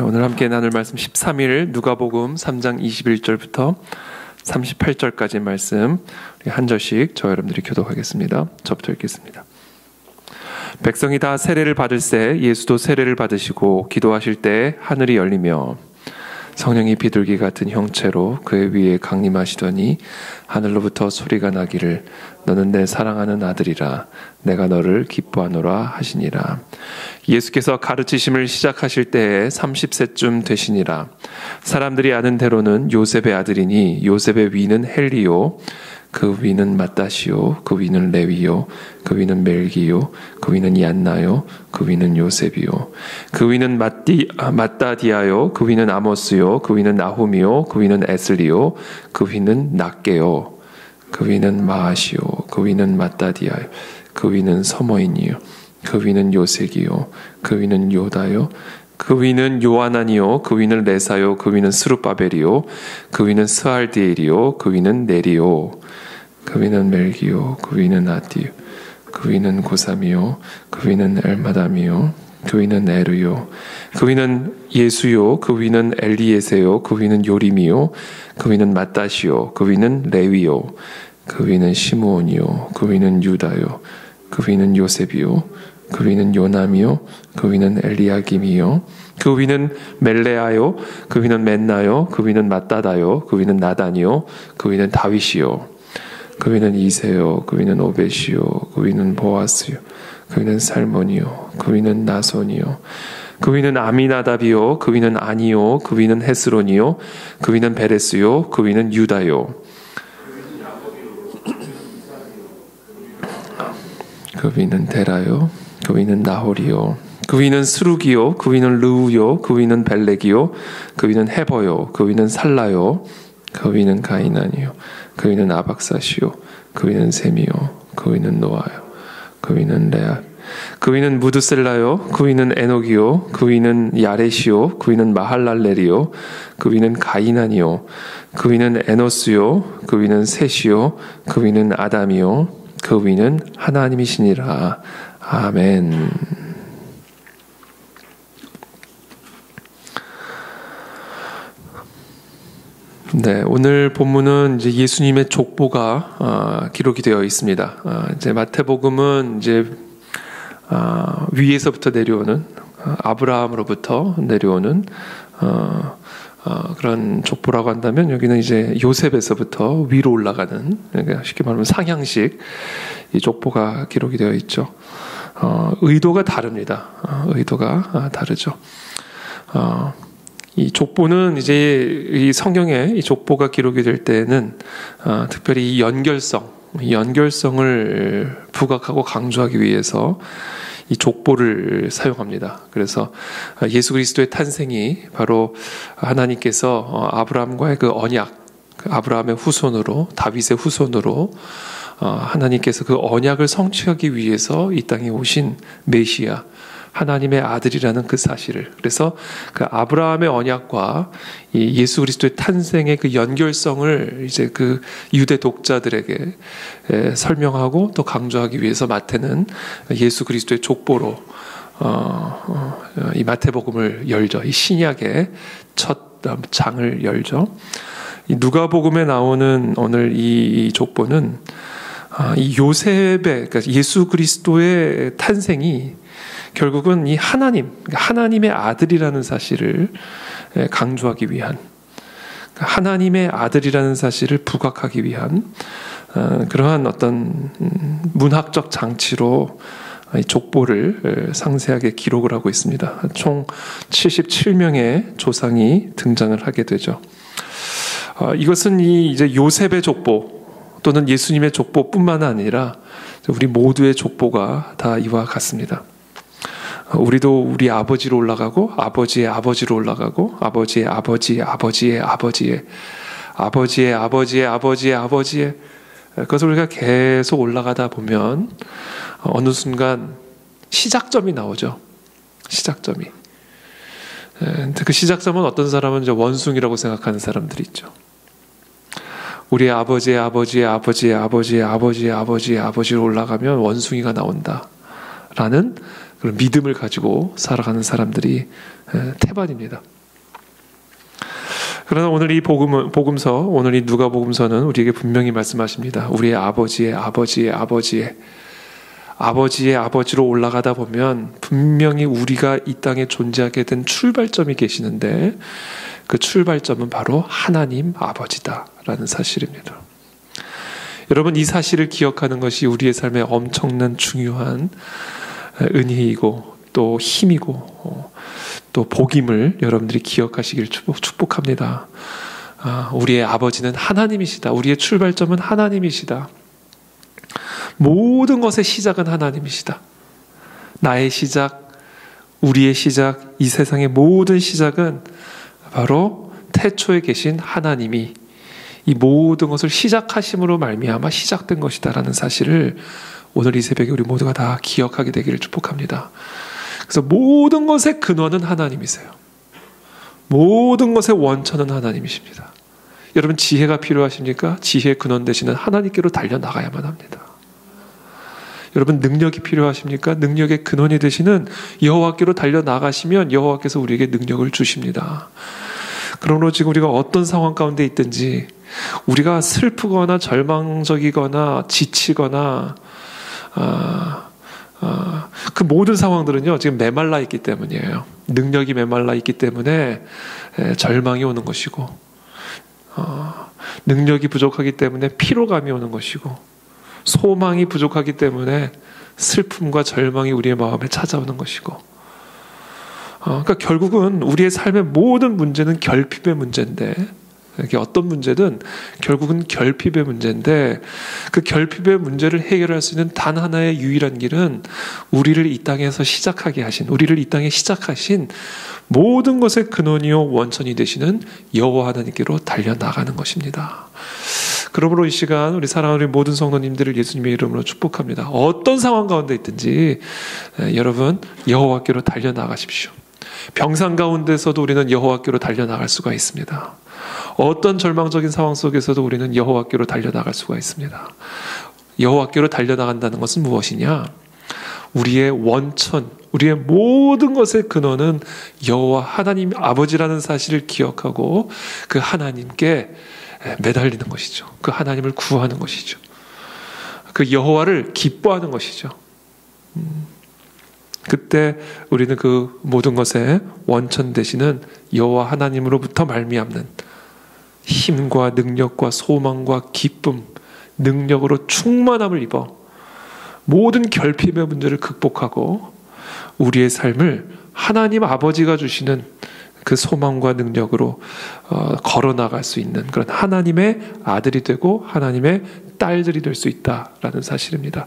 오늘 함께 나눌 말씀 13일 누가복음 3장 21절부터 38절까지 말씀 한 절씩 저 여러분들이 교독하겠습니다. 저부터 읽겠습니다. 백성이 다 세례를 받을새 예수도 세례를 받으시고 기도하실 때 하늘이 열리며 성령이 비둘기 같은 형체로 그의 위에 강림하시더니 하늘로부터 소리가 나기를 너는 내 사랑하는 아들이라 내가 너를 기뻐하노라 하시니라. 예수께서 가르치심을 시작하실 때에 30세쯤 되시니라. 사람들이 아는 대로는 요셉의 아들이니 요셉의 위는 헬리요 그 위는 맏다시요 그 위는 레위요 그 위는 멜기요 그 위는 얀나요 그 위는 요셉이요 그 위는 맏다디아요 그 위는 아모스요 그 위는 나훔이요 그 위는 에슬리요 그 위는 낫게요 그 위는 마아시요 그 위는 맏다디아요 그 위는 서머인이요 그 위는 요색이요 그 위는 요다요 그 위는 요하나니요 그 위는 레사요 그 위는 스룹바벨이요 그 위는 스알디엘이요 그 위는 네리요 그 위는 멜기요 그 위는 아디요 그 위는 고삼이요 그 위는 엘마담이요 그 위는 에르요 그 위는 예수요 그 위는 엘리에세요 그 위는 요림이요 그 위는 맏다시요 그 위는 레위요 그 위는 시므온이요 그 위는 유다요 그 위는 요셉이요 그 위는 요남이요 그 위는 엘리야김이요 그 위는 멜레아요 그 위는 맨나요 그 위는 맏다다요 그 위는 나단이요 그 위는 다윗이요 그 위는 이세요 그 위는 오벳이요 그 위는 보아스요 그 위는 살몬이요 그 위는 나손이요 그 위는 아미나답이요 그 위는 아니요 그 위는 헤스론이요 그 위는 베레스요 그 위는 유다요 그 위는 데라요 그 위는 나홀이요 그 위는 스루기요 그 위는 르우요 그 위는 벨렉이요 그 위는 헤버요 그 위는 살라요 그 위는 가이난이요 그 위는 아박사시요 그 위는 셈이요 그 위는 노아요 그 위는 레아 그 위는 무드셀라요 그 위는 에녹이요 그 위는 야렛이요 그 위는 마할랄렐이요 그 위는 가이난이요 그 위는 에노스요 그 위는 셋이요 그 위는 아담이요 그 위는 하나님이시니라. 아멘. 네, 오늘 본문은 이제 예수님의 족보가 기록이 되어 있습니다. 이제 마태복음은 이제 위에서부터 내려오는 아브라함으로부터 내려오는 그런 족보라고 한다면 여기는 이제 요셉에서부터 위로 올라가는, 그러니까 쉽게 말하면 상향식 이 족보가 기록이 되어 있죠. 의도가 다릅니다. 의도가 다르죠. 이 족보는 이제 이 성경에 이 족보가 기록이 될 때는 특별히 이 연결성을 부각하고 강조하기 위해서 이 족보를 사용합니다. 그래서 예수 그리스도의 탄생이 바로 하나님께서 아브라함과의 그 언약, 아브라함의 후손으로, 다윗의 후손으로 하나님께서 그 언약을 성취하기 위해서 이 땅에 오신 메시아, 하나님의 아들이라는 그 사실을, 그래서 그 아브라함의 언약과 이 예수 그리스도의 탄생의 그 연결성을 이제 그 유대 독자들에게 설명하고 또 강조하기 위해서 마태는 예수 그리스도의 족보로 이 마태복음을 열죠. 이 신약의 첫 장을 열죠. 이 누가복음에 나오는 오늘 이 족보는 이 요셉의, 그러니까 예수 그리스도의 탄생이 결국은 이 하나님의 아들이라는 사실을 강조하기 위한, 하나님의 아들이라는 사실을 부각하기 위한 그러한 어떤 문학적 장치로 이 족보를 상세하게 기록을 하고 있습니다. 총 77명의 조상이 등장을 하게 되죠. 이것은 이제 요셉의 족보 또는 예수님의 족보뿐만 아니라 우리 모두의 족보가 다 이와 같습니다. 우리도 우리 아버지로 올라가고 아버지의 아버지로 올라가고 아버지의 아버지의 아버지의 아버지의 아버지의 아버지의 아버지의 아버지의 그것을 우리가 계속 올라가다 보면 어느 순간 시작점이 나오죠. 시작점이. 그 시작점은 어떤 사람은 이제 원숭이라고 생각하는 사람들이 있죠. 우리 아버지의 아버지의 아버지의 아버지의 아버지의 아버지의 아버지로 올라가면 원숭이가 나온다라는 그런 믿음을 가지고 살아가는 사람들이 태반입니다. 그러나 오늘 이 복음서, 오늘 이 누가복음서는 우리에게 분명히 말씀하십니다. 우리의 아버지의 아버지의 아버지의 아버지의 아버지로 올라가다 보면 분명히 우리가 이 땅에 존재하게 된 출발점이 계시는데 그 출발점은 바로 하나님 아버지다라는 사실입니다. 여러분, 이 사실을 기억하는 것이 우리의 삶에 엄청난 중요한 은혜이고 또 힘이고 또 복임을 여러분들이 기억하시길 축복합니다. 우리의 아버지는 하나님이시다. 우리의 출발점은 하나님이시다. 모든 것의 시작은 하나님이시다. 나의 시작, 우리의 시작, 이 세상의 모든 시작은 바로 태초에 계신 하나님이 이 모든 것을 시작하심으로 말미암아 시작된 것이다라는 사실을 오늘 이 새벽에 우리 모두가 다 기억하게 되기를 축복합니다. 그래서 모든 것의 근원은 하나님이세요. 모든 것의 원천은 하나님이십니다. 여러분, 지혜가 필요하십니까? 지혜의 근원 되시는 하나님께로 달려나가야만 합니다. 여러분, 능력이 필요하십니까? 능력의 근원이 되시는 여호와께로 달려나가시면 여호와께서 우리에게 능력을 주십니다. 그러므로 지금 우리가 어떤 상황 가운데 있든지 우리가 슬프거나 절망적이거나 지치거나 그 모든 상황들은요, 지금 메말라 있기 때문이에요. 능력이 메말라 있기 때문에 절망이 오는 것이고, 능력이 부족하기 때문에 피로감이 오는 것이고, 소망이 부족하기 때문에 슬픔과 절망이 우리의 마음에 찾아오는 것이고, 그러니까 결국은 우리의 삶의 모든 문제는 결핍의 문제인데, 이게 어떤 문제든 결국은 결핍의 문제인데, 그 결핍의 문제를 해결할 수 있는 단 하나의 유일한 길은 우리를 이 땅에서 시작하게 하신, 우리를 이 땅에 시작하신 모든 것의 근원이요 원천이 되시는 여호와 하나님께로 달려나가는 것입니다. 그러므로 이 시간 우리 사랑하는 우리 모든 성도님들을 예수님의 이름으로 축복합니다. 어떤 상황 가운데 있든지 여러분, 여호와께로 달려나가십시오. 병상 가운데서도 우리는 여호와께로 달려나갈 수가 있습니다. 어떤 절망적인 상황 속에서도 우리는 여호와께로 달려나갈 수가 있습니다. 여호와께로 달려나간다는 것은 무엇이냐? 우리의 원천, 우리의 모든 것의 근원은 여호와 하나님 아버지라는 사실을 기억하고 그 하나님께 매달리는 것이죠. 그 하나님을 구하는 것이죠. 그 여호와를 기뻐하는 것이죠. 그때 우리는 그 모든 것의 원천 되시는 여호와 하나님으로부터 말미암는 힘과 능력과 소망과 기쁨, 능력으로 충만함을 입어 모든 결핍의 문제를 극복하고 우리의 삶을 하나님 아버지가 주시는 그 소망과 능력으로 걸어나갈 수 있는 그런 하나님의 아들이 되고 하나님의 딸들이 될 수 있다라는 사실입니다.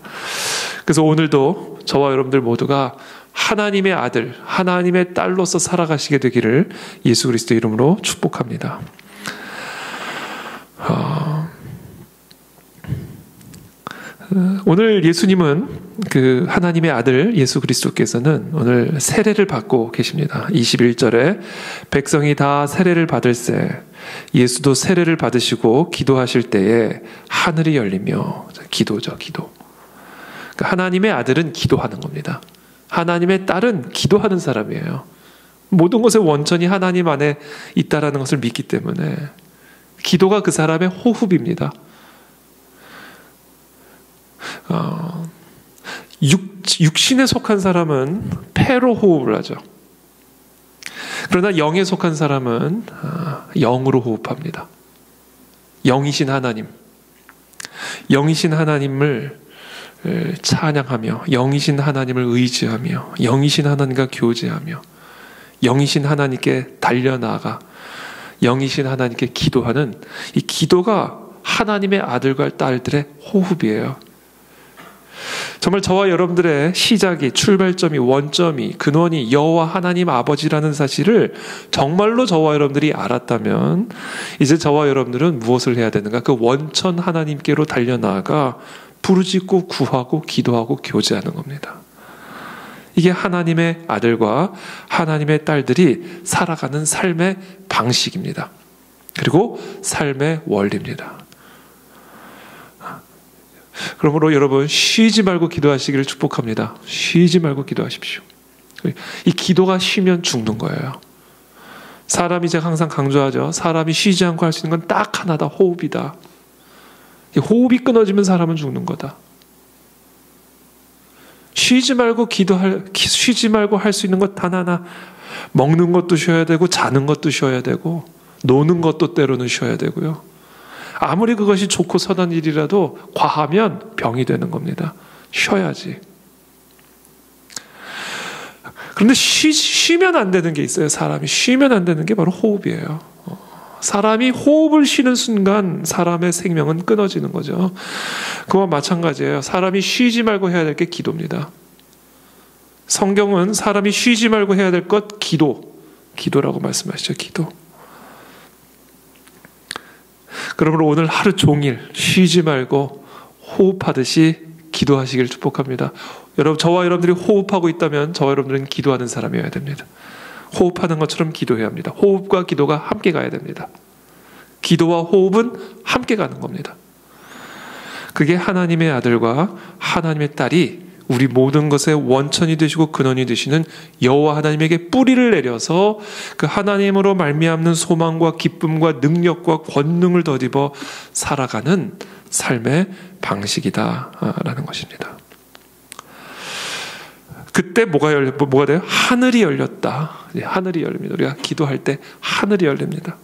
그래서 오늘도 저와 여러분들 모두가 하나님의 아들, 하나님의 딸로서 살아가시게 되기를 예수 그리스도 이름으로 축복합니다. 오늘 예수님은 그 하나님의 아들 예수 그리스도께서는 오늘 세례를 받고 계십니다. 21절에 백성이 다 세례를 받을새 예수도 세례를 받으시고 기도하실 때에 하늘이 열리며, 기도죠, 기도. 그러니까 하나님의 아들은 기도하는 겁니다. 하나님의 딸은 기도하는 사람이에요. 모든 것의 원천이 하나님 안에 있다라는 것을 믿기 때문에 기도가 그 사람의 호흡입니다. 육신에 속한 사람은 폐로 호흡을 하죠. 그러나 영에 속한 사람은 영으로 호흡합니다. 영이신 하나님, 영이신 하나님을 찬양하며, 영이신 하나님을 의지하며, 영이신 하나님과 교제하며, 영이신 하나님께 달려나가, 영이신 하나님께 기도하는 이 기도가 하나님의 아들과 딸들의 호흡이에요. 정말 저와 여러분들의 시작이, 출발점이, 원점이, 근원이 여호와 하나님 아버지라는 사실을 정말로 저와 여러분들이 알았다면 이제 저와 여러분들은 무엇을 해야 되는가? 그 원천 하나님께로 달려나가 부르짖고 구하고 기도하고 교제하는 겁니다. 이게 하나님의 아들과 하나님의 딸들이 살아가는 삶의 방식입니다. 그리고 삶의 원리입니다. 그러므로 여러분 쉬지 말고 기도하시기를 축복합니다. 쉬지 말고 기도하십시오. 이 기도가 쉬면 죽는 거예요. 사람이 제가 항상 강조하죠. 사람이 쉬지 않고 할 수 있는 건 딱 하나다. 호흡이다. 이 호흡이 끊어지면 사람은 죽는 거다. 쉬지 말고 쉬지 말고 할 수 있는 것 단 하나. 먹는 것도 쉬어야 되고 자는 것도 쉬어야 되고 노는 것도 때로는 쉬어야 되고요. 아무리 그것이 좋고 선한 일이라도 과하면 병이 되는 겁니다. 쉬어야지. 그런데 쉬면 안 되는 게 있어요. 사람이 쉬면 안 되는 게 바로 호흡이에요. 사람이 호흡을 쉬는 순간 사람의 생명은 끊어지는 거죠. 그와 마찬가지예요. 사람이 쉬지 말고 해야 될 게 기도입니다. 성경은 사람이 쉬지 말고 해야 될 것 기도라고 말씀하시죠. 기도. 그러므로 오늘 하루 종일 쉬지 말고 호흡하듯이 기도하시길 축복합니다. 여러분, 저와 여러분들이 호흡하고 있다면 저와 여러분들은 기도하는 사람이어야 됩니다. 호흡하는 것처럼 기도해야 합니다. 호흡과 기도가 함께 가야 됩니다. 기도와 호흡은 함께 가는 겁니다. 그게 하나님의 아들과 하나님의 딸이 우리 모든 것의 원천이 되시고 근원이 되시는 여호와 하나님에게 뿌리를 내려서 그 하나님으로 말미암는 소망과 기쁨과 능력과 권능을 덧입어 살아가는 삶의 방식이다라는 것입니다. 그때 뭐가 돼요? 하늘이 열렸다. 하늘이 열립니다. 우리가 기도할 때 하늘이 열립니다.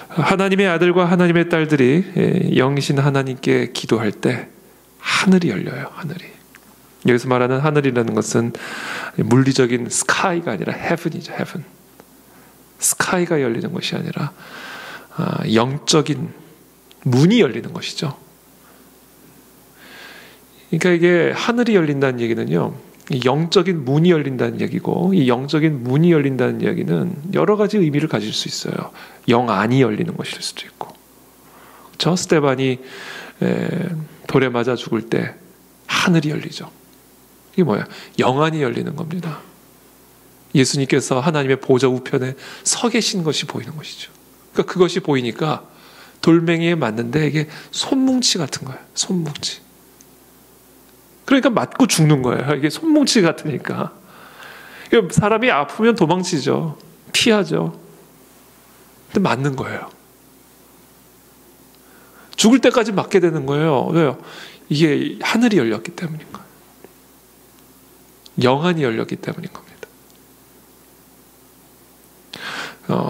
하나님의 아들과 하나님의 딸들이 영신 하나님께 기도할 때 하늘이 열려요. 하늘이. 여기서 말하는 하늘이라는 것은 물리적인 스카이가 아니라 헤븐이죠. 헤븐. 스카이가 열리는 것이 아니라 영적인 문이 열리는 것이죠. 그러니까 이게 하늘이 열린다는 얘기는요, 영적인 문이 열린다는 얘기고, 이 영적인 문이 열린다는 얘기는 여러 가지 의미를 가질 수 있어요. 영 안이 열리는 것일 수도 있고, 저 스데반이 돌에 맞아 죽을 때 하늘이 열리죠. 이게 뭐야? 영 안이 열리는 겁니다. 예수님께서 하나님의 보좌 우편에 서 계신 것이 보이는 것이죠. 그러니까 그것이 보이니까 돌멩이에 맞는데 이게 손뭉치 같은 거예요. 손뭉치. 그러니까 맞고 죽는 거예요. 이게 손뭉치 같으니까. 사람이 아프면 도망치죠. 피하죠. 근데 맞는 거예요. 죽을 때까지 맞게 되는 거예요. 왜요? 이게 하늘이 열렸기 때문인 거예요. 영안이 열렸기 때문인 겁니다.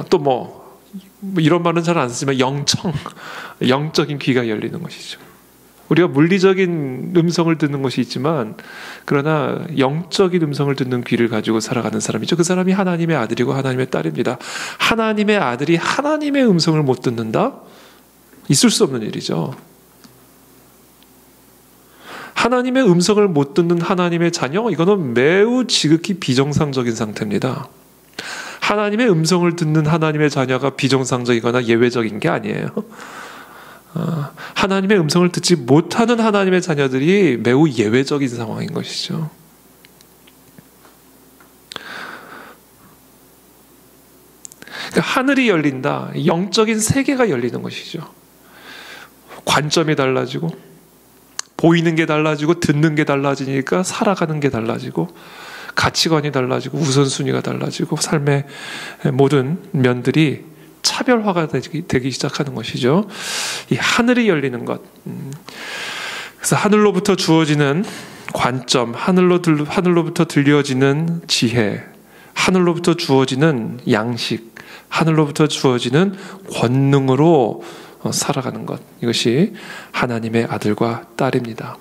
또 이런 말은 잘 안 쓰지만 영적인 귀가 열리는 것이죠. 우리가 물리적인 음성을 듣는 것이 있지만 그러나 영적인 음성을 듣는 귀를 가지고 살아가는 사람이죠. 그 사람이 하나님의 아들이고 하나님의 딸입니다. 하나님의 아들이 하나님의 음성을 못 듣는다? 있을 수 없는 일이죠. 하나님의 음성을 못 듣는 하나님의 자녀, 이거는 매우 지극히 비정상적인 상태입니다. 하나님의 음성을 듣는 하나님의 자녀가 비정상적이거나 예외적인 게 아니에요. 하나님의 음성을 듣지 못하는 하나님의 자녀들이 매우 예외적인 상황인 것이죠. 그러니까 하늘이 열린다. 영적인 세계가 열리는 것이죠. 관점이 달라지고 보이는 게 달라지고 듣는 게 달라지니까 살아가는 게 달라지고 가치관이 달라지고 우선순위가 달라지고 삶의 모든 면들이 차별화가 되기 시작하는 것이죠. 이 하늘이 열리는 것. 그래서 하늘로부터 주어지는 관점, 하늘로부터 들려지는 지혜, 하늘로부터 주어지는 양식, 하늘로부터 주어지는 권능으로 살아가는 것. 이것이 하나님의 아들과 딸입니다.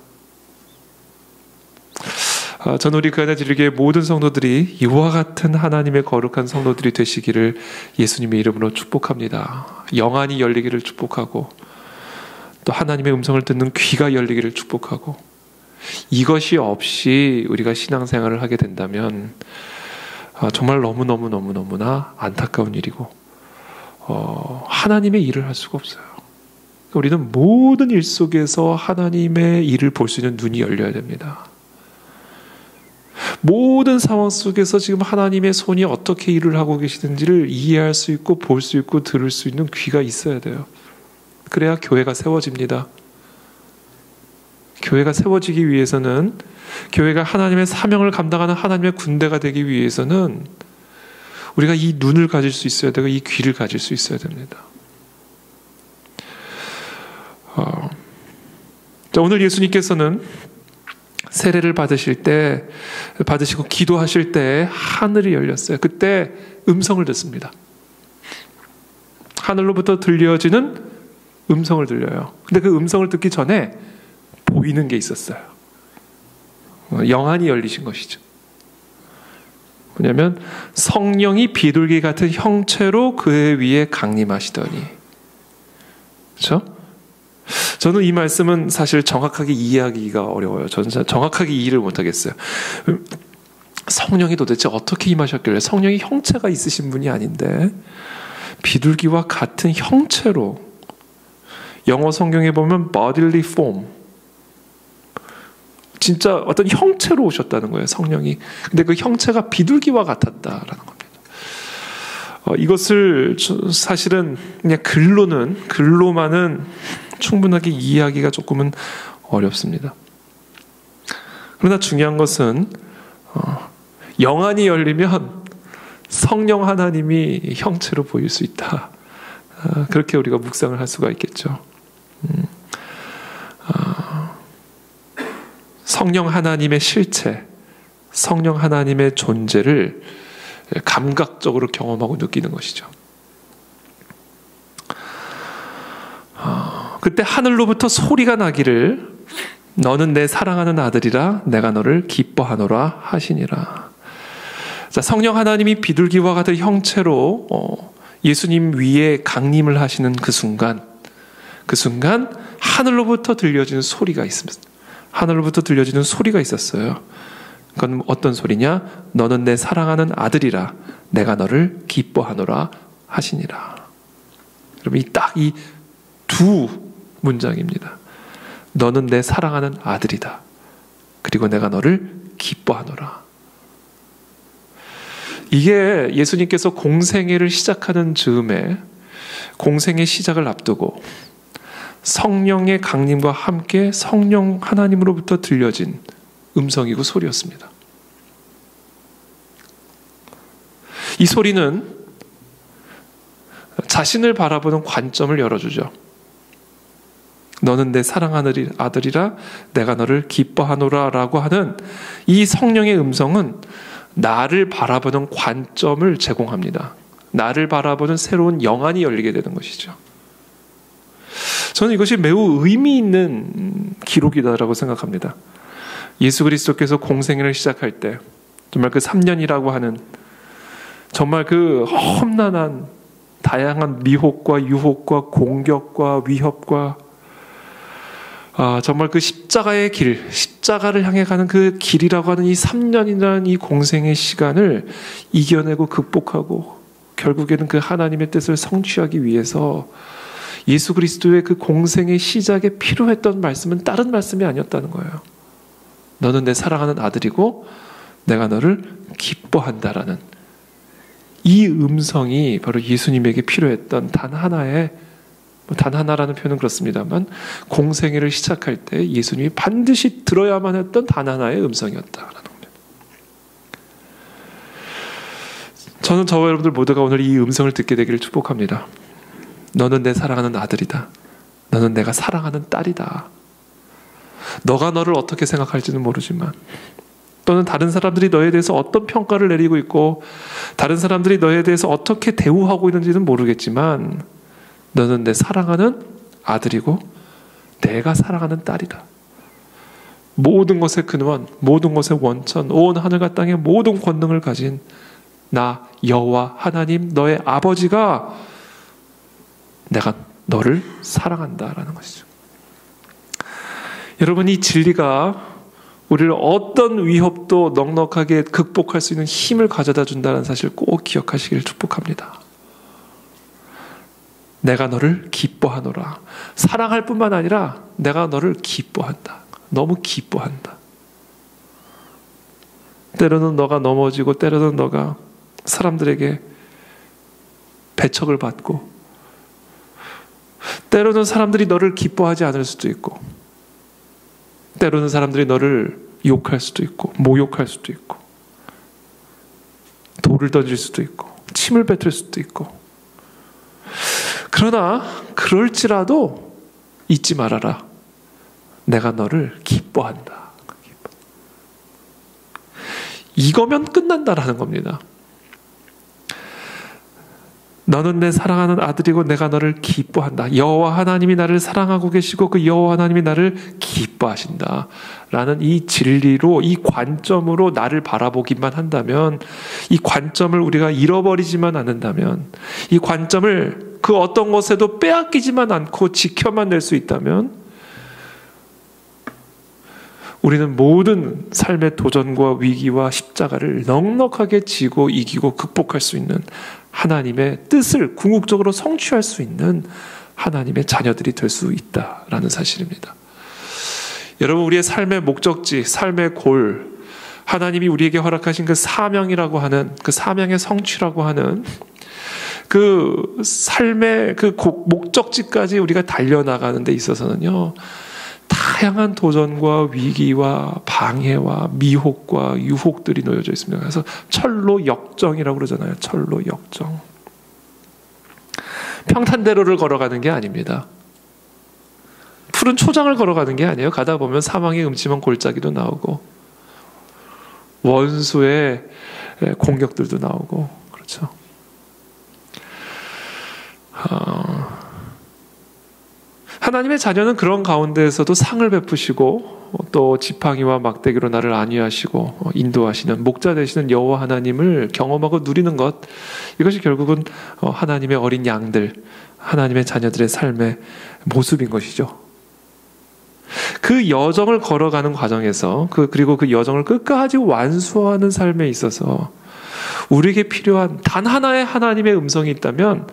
저는 우리 그하나 진리교회 모든 성도들이 이와 같은 하나님의 거룩한 성도들이 되시기를 예수님의 이름으로 축복합니다. 영안이 열리기를 축복하고 또 하나님의 음성을 듣는 귀가 열리기를 축복하고 이것이 없이 우리가 신앙생활을 하게 된다면 정말 너무나 안타까운 일이고 하나님의 일을 할 수가 없어요. 우리는 모든 일 속에서 하나님의 일을 볼 수 있는 눈이 열려야 됩니다. 모든 상황 속에서 지금 하나님의 손이 어떻게 일을 하고 계시는지를 이해할 수 있고 볼 수 있고 들을 수 있는 귀가 있어야 돼요. 그래야 교회가 세워집니다. 교회가 세워지기 위해서는, 교회가 하나님의 사명을 감당하는 하나님의 군대가 되기 위해서는 우리가 이 눈을 가질 수 있어야 되고 이 귀를 가질 수 있어야 됩니다. 자, 오늘 예수님께서는 세례를 받으시고 기도하실 때 하늘이 열렸어요. 그때 음성을 듣습니다. 하늘로부터 들려지는 음성을 들려요. 근데 그 음성을 듣기 전에 보이는 게 있었어요. 영안이 열리신 것이죠. 뭐냐면 성령이 비둘기 같은 형체로 그의 위에 강림하시더니. 그렇죠? 저는 이 말씀은 사실 정확하게 이해하기가 어려워요. 저는 정확하게 이해를 못하겠어요. 성령이 도대체 어떻게 임하셨길래, 성령이 형체가 있으신 분이 아닌데 비둘기와 같은 형체로, 영어 성경에 보면 bodily form, 진짜 어떤 형체로 오셨다는 거예요, 성령이. 근데 그 형체가 비둘기와 같았다라는 겁니다. 이것을 사실은 그냥 글로만은 충분하게 이해하기가 조금은 어렵습니다. 그러나 중요한 것은 영안이 열리면 성령 하나님이 형체로 보일 수 있다. 그렇게 우리가 묵상을 할 수가 있겠죠. 성령 하나님의 실체, 성령 하나님의 존재를 감각적으로 경험하고 느끼는 것이죠. 그때 하늘로부터 소리가 나기를 너는 내 사랑하는 아들이라 내가 너를 기뻐하노라 하시니라. 자, 성령 하나님이 비둘기와 같은 형체로 예수님 위에 강림을 하시는 그 순간 하늘로부터 들려지는 소리가 있습니다. 하늘로부터 들려지는 소리가 있었어요. 그건 어떤 소리냐? 너는 내 사랑하는 아들이라 내가 너를 기뻐하노라 하시니라. 여러분, 딱 이 두 문장입니다. 너는 내 사랑하는 아들이다. 그리고 내가 너를 기뻐하노라. 이게 예수님께서 공생애를 시작하는 즈음에, 공생의 시작을 앞두고 성령의 강림과 함께 성령 하나님으로부터 들려진 음성이고 소리였습니다. 이 소리는 자신을 바라보는 관점을 열어주죠. 너는 내 사랑하는 아들이라 내가 너를 기뻐하노라 라고 하는 이 성령의 음성은 나를 바라보는 관점을 제공합니다. 나를 바라보는 새로운 영안이 열리게 되는 것이죠. 저는 이것이 매우 의미 있는 기록이다라고 생각합니다. 예수 그리스도께서 공생애를 시작할 때 정말 그 3년이라고 하는 정말 그 험난한 다양한 미혹과 유혹과 공격과 위협과 정말 그 십자가의 길, 십자가를 향해 가는 그 길이라고 하는 이 3년이라는 이 공생의 시간을 이겨내고 극복하고 결국에는 그 하나님의 뜻을 성취하기 위해서 예수 그리스도의 그 공생의 시작에 필요했던 말씀은 다른 말씀이 아니었다는 거예요. 너는 내 사랑하는 아들이고 내가 너를 기뻐한다라는 이 음성이 바로 예수님에게 필요했던 단 하나라는 표현은 그렇습니다만 공생애를 시작할 때 예수님이 반드시 들어야만 했던 단 하나의 음성이었다라는 겁니다. 저는 저와 여러분들 모두가 오늘 이 음성을 듣게 되기를 축복합니다. 너는 내 사랑하는 아들이다. 너는 내가 사랑하는 딸이다. 너가 너를 어떻게 생각할지는 모르지만 또는 다른 사람들이 너에 대해서 어떤 평가를 내리고 있고 다른 사람들이 너에 대해서 어떻게 대우하고 있는지는 모르겠지만 너는 내 사랑하는 아들이고 내가 사랑하는 딸이다. 모든 것의 근원, 모든 것의 원천, 온 하늘과 땅의 모든 권능을 가진 나 여호와 하나님 너의 아버지가 내가 너를 사랑한다라는 것이죠. 여러분, 이 진리가 우리를 어떤 위협도 넉넉하게 극복할 수 있는 힘을 가져다 준다는 사실 꼭 기억하시길 축복합니다. 내가 너를 기뻐하노라. 사랑할 뿐만 아니라 내가 너를 기뻐한다. 너무 기뻐한다. 때로는 너가 넘어지고 때로는 너가 사람들에게 배척을 받고 때로는 사람들이 너를 기뻐하지 않을 수도 있고 때로는 사람들이 너를 욕할 수도 있고 모욕할 수도 있고 돌을 던질 수도 있고 침을 뱉을 수도 있고, 그러나 그럴지라도 잊지 말아라. 내가 너를 기뻐한다. 이거면 끝난다라는 겁니다. 너는 내 사랑하는 아들이고 내가 너를 기뻐한다. 여호와 하나님이 나를 사랑하고 계시고 그 여호와 하나님이 나를 기뻐하신다 라는 이 진리로, 이 관점으로 나를 바라보기만 한다면, 이 관점을 우리가 잃어버리지만 않는다면, 이 관점을 그 어떤 것에도 빼앗기지만 않고 지켜만 낼 수 있다면, 우리는 모든 삶의 도전과 위기와 십자가를 넉넉하게 지고 이기고 극복할 수 있는 하나님의 뜻을 궁극적으로 성취할 수 있는 하나님의 자녀들이 될 수 있다라는 사실입니다. 여러분, 우리의 삶의 목적지, 삶의 골, 하나님이 우리에게 허락하신 그 사명이라고 하는, 그 사명의 성취라고 하는 그 삶의 그 목적지까지 우리가 달려나가는 데 있어서는요, 다양한 도전과 위기와 방해와 미혹과 유혹들이 놓여져 있습니다. 그래서 철로 역정이라고 그러잖아요. 철로 역정. 평탄대로를 걸어가는 게 아닙니다. 푸른 초장을 걸어가는 게 아니에요. 가다 보면 사망의 음침한 골짜기도 나오고 원수의 공격들도 나오고, 그렇죠. 하나님의 자녀는 그런 가운데에서도 상을 베푸시고 또 지팡이와 막대기로 나를 안위하시고 인도하시는 목자 되시는 여호와 하나님을 경험하고 누리는 것, 이것이 결국은 하나님의 어린 양들, 하나님의 자녀들의 삶의 모습인 것이죠. 그 여정을 걸어가는 과정에서 그리고 그 여정을 끝까지 완수하는 삶에 있어서 우리에게 필요한 단 하나의 하나님의 음성이 있다면,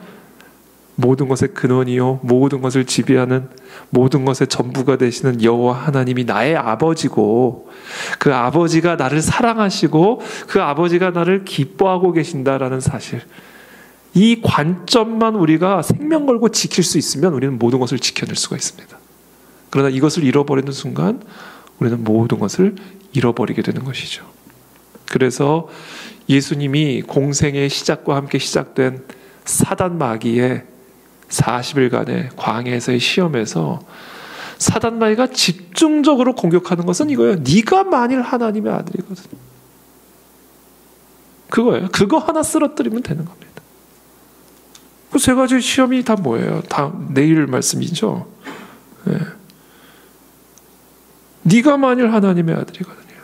모든 것의 근원이요 모든 것을 지배하는 모든 것의 전부가 되시는 여호와 하나님이 나의 아버지고, 그 아버지가 나를 사랑하시고 그 아버지가 나를 기뻐하고 계신다라는 사실, 이 관점만 우리가 생명 걸고 지킬 수 있으면 우리는 모든 것을 지켜낼 수가 있습니다. 그러나 이것을 잃어버리는 순간 우리는 모든 것을 잃어버리게 되는 것이죠. 그래서 예수님이 공생의 시작과 함께 시작된 사단 마귀의 40일간의 광야에서의 시험에서 사단 마귀가 집중적으로 공격하는 것은 이거예요. 네가 만일 하나님의 아들이거든. 그거예요. 그거 하나 쓰러뜨리면 되는 겁니다. 그 세 가지 시험이 다 뭐예요? 다 내일 말씀이죠. 네. 네가 만일 하나님의 아들이거든요.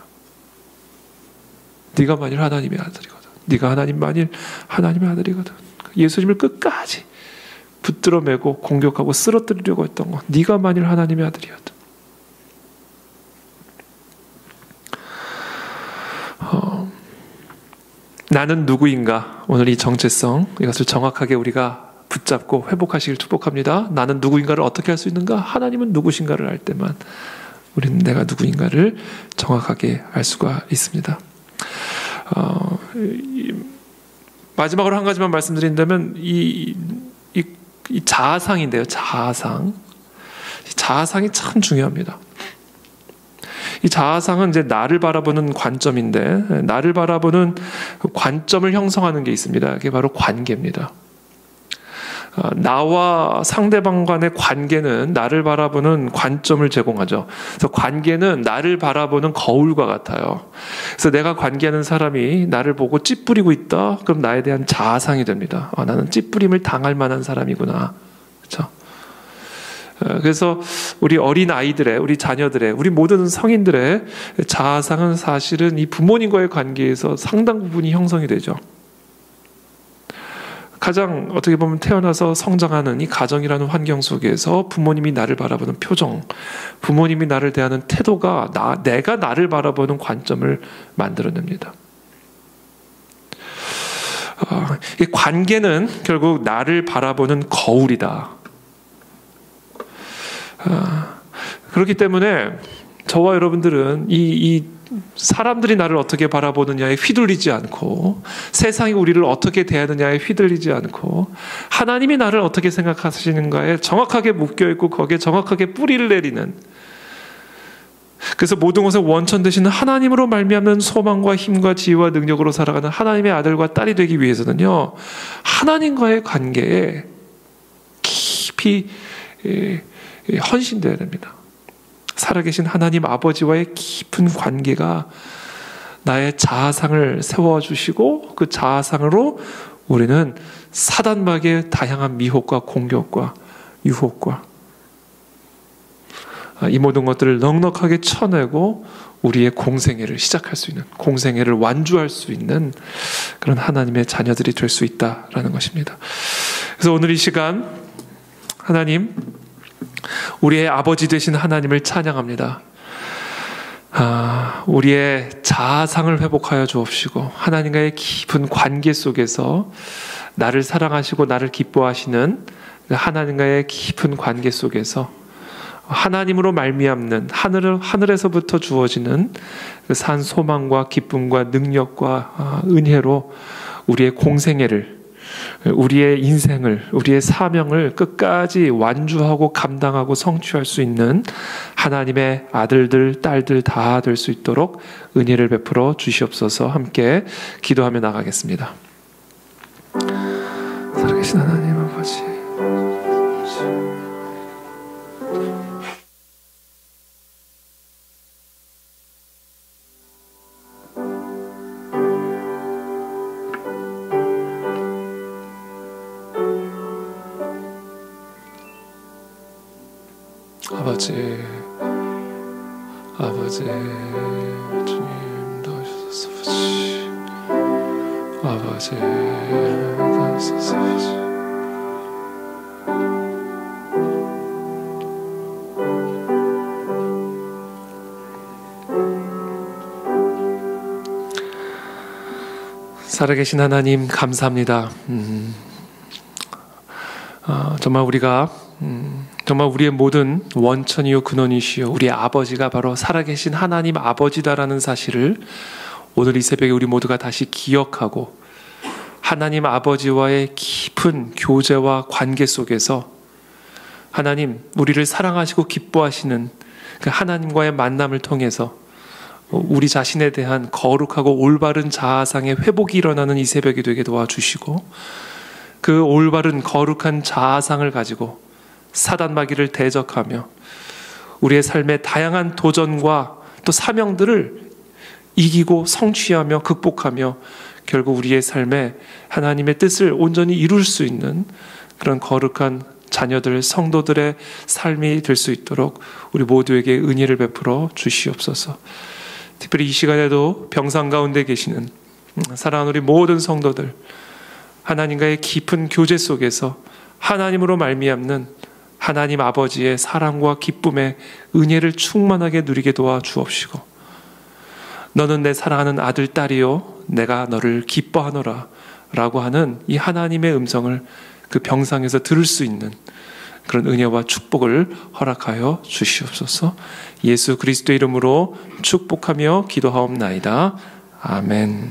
네가 만일 하나님의 아들이거든. 네가 만일 하나님의 아들이거든. 예수님을 끝까지 붙들어 매고 공격하고 쓰러뜨리려고 했던 것, 네가 만일 하나님의 아들이었다. 나는 누구인가? 오늘 이 정체성, 이것을 정확하게 우리가 붙잡고 회복하시길 축복합니다. 나는 누구인가를 어떻게 할 수 있는가? 하나님은 누구신가를 알 때만 우리는 내가 누구인가를 정확하게 알 수가 있습니다. 마지막으로 한 가지만 말씀드린다면 이 자아상인데요. 자아상이 참 중요합니다. 이 자아상은 이제 나를 바라보는 관점인데, 나를 바라보는 관점을 형성하는 게 있습니다. 그게 바로 관계입니다. 나와 상대방 간의 관계는 나를 바라보는 관점을 제공하죠. 그래서 관계는 나를 바라보는 거울과 같아요. 그래서 내가 관계하는 사람이 나를 보고 찌푸리고 있다, 그럼 나에 대한 자아상이 됩니다. 나는 찌푸림을 당할 만한 사람이구나. 그렇죠? 그래서 우리 어린 아이들의, 우리 자녀들의, 우리 모든 성인들의 자아상은 사실은 이 부모님과의 관계에서 상당 부분이 형성이 되죠. 가장 어떻게 보면 태어나서 성장하는 이 가정이라는 환경 속에서 부모님이 나를 바라보는 표정, 부모님이 나를 대하는 태도가 내가 나를 바라보는 관점을 만들어냅니다. 이 관계는 결국 나를 바라보는 거울이다. 그렇기 때문에 저와 여러분들은 이 사람들이 나를 어떻게 바라보느냐에 휘둘리지 않고, 세상이 우리를 어떻게 대하느냐에 휘둘리지 않고, 하나님이 나를 어떻게 생각하시는가에 정확하게 묶여있고 거기에 정확하게 뿌리를 내리는, 그래서 모든 것의 원천 되시는 하나님으로 말미암는 소망과 힘과 지혜와 능력으로 살아가는 하나님의 아들과 딸이 되기 위해서는요, 하나님과의 관계에 깊이 헌신되어야 됩니다. 살아계신 하나님 아버지와의 깊은 관계가 나의 자아상을 세워주시고, 그 자아상으로 우리는 사단마귀의 다양한 미혹과 공격과 유혹과 이 모든 것들을 넉넉하게 쳐내고 우리의 공생애를 시작할 수 있는, 공생애를 완주할 수 있는 그런 하나님의 자녀들이 될 수 있다라는 것입니다. 그래서 오늘 이 시간 하나님, 우리의 아버지 되신 하나님을 찬양합니다. 우리의 자아상을 회복하여 주옵시고, 하나님과의 깊은 관계 속에서 나를 사랑하시고 나를 기뻐하시는 하나님과의 깊은 관계 속에서 하나님으로 말미암는 하늘에서부터 주어지는 그 산 소망과 기쁨과 능력과 은혜로 우리의 공생애를, 우리의 인생을, 우리의 사명을 끝까지 완주하고 감당하고 성취할 수 있는 하나님의 아들들, 딸들 다 될 수 있도록 은혜를 베풀어 주시옵소서. 함께 기도하며 나가겠습니다. 살아계신 하나님 아버지, 아버지, 주님 도와주소서. 아버지, 도와주소서. 살아계신 하나님 감사합니다. 정말 우리가 정말 우리의 모든 원천이요 근원이시요 우리의 아버지가 바로 살아계신 하나님 아버지다라는 사실을 오늘 이 새벽에 우리 모두가 다시 기억하고, 하나님 아버지와의 깊은 교제와 관계 속에서 하나님, 우리를 사랑하시고 기뻐하시는 그 하나님과의 만남을 통해서 우리 자신에 대한 거룩하고 올바른 자아상의 회복이 일어나는 이 새벽이 되게 도와주시고, 그 올바른 거룩한 자아상을 가지고 사단마귀를 대적하며 우리의 삶의 다양한 도전과 또 사명들을 이기고 성취하며 극복하며 결국 우리의 삶에 하나님의 뜻을 온전히 이룰 수 있는 그런 거룩한 자녀들, 성도들의 삶이 될 수 있도록 우리 모두에게 은혜를 베풀어 주시옵소서. 특별히 이 시간에도 병상 가운데 계시는 사랑하는 우리 모든 성도들, 하나님과의 깊은 교제 속에서 하나님으로 말미암는 하나님 아버지의 사랑과 기쁨의 은혜를 충만하게 누리게 도와 주옵시고, 너는 내 사랑하는 아들, 딸이요 내가 너를 기뻐하노라 라고 하는 이 하나님의 음성을 그 병상에서 들을 수 있는 그런 은혜와 축복을 허락하여 주시옵소서. 예수 그리스도의 이름으로 축복하며 기도하옵나이다. 아멘.